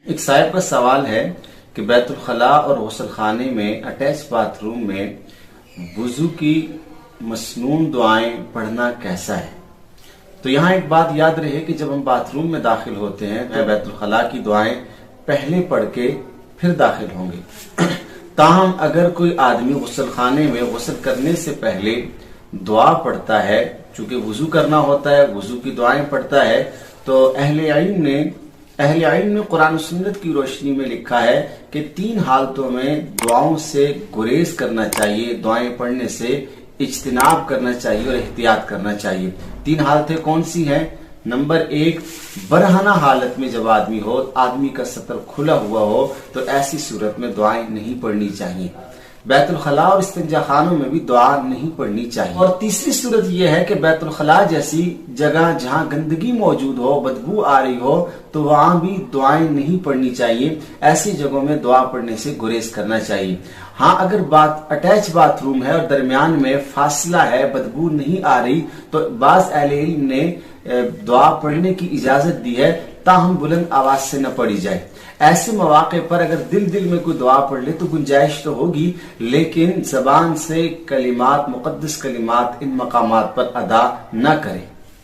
ایک صاحب کا سوال ہے کہ بیت الخلاء اور غسل خانے میں اٹیچ باتھ روم میں وضو کی مسنون دعائیں پڑھنا کیسا ہے؟ تو یہاں ایک بات یاد رہے کہ جب ہم باتھ روم میں داخل ہوتے ہیں تو بیت الخلاء کی دعائیں پہلے پڑھ کے پھر داخل ہوں گے۔ تاہم اگر کوئی آدمی غسل خانے میں غسل کرنے سے پہلے دعا پڑھتا ہے، چونکہ وضو کرنا ہوتا ہے، وضو کی دعائیں پڑھتا ہے، تو اہل علم نے قرآن و سنت کی روشنی میں لکھا ہے کہ 3 حالتوں میں دعاؤں سے گریز کرنا چاہیے، دعائیں پڑھنے سے اجتناب کرنا چاہیے اور احتیاط کرنا چاہیے۔ 3 حالتیں کون سی ہیں؟ نمبر 1، برہنہ حالت میں جب آدمی ہو، آدمی کا سطر کھلا ہوا ہو، تو ایسی صورت میں دعائیں نہیں پڑھنی چاہیے۔ بیت الخلاء اور استنجا خانوں میں بھی دعا نہیں پڑھنی چاہیے۔ اور تیسری صورت یہ ہے کہ بیت الخلاء جیسی جگہ جہاں گندگی موجود ہو، بدبو آ رہی ہو، تو وہاں بھی دعائیں نہیں پڑھنی چاہیے۔ ایسی جگہوں میں دعا پڑھنے سے گریز کرنا چاہیے۔ ہاں، اگر اٹیچ باتھ روم ہے اور درمیان میں فاصلہ ہے، بدبو نہیں آ رہی، تو بعض اہل علم نے دعا پڑھنے کی اجازت دی ہے، تاہم بلند آواز سے نہ پڑھی جائے۔ ایسے مواقع پر اگر دل میں کوئی دعا پڑھ لے تو گنجائش تو ہوگی، لیکن زبان سے کلمات، مقدس کلمات ان مقامات پر ادا نہ کرے۔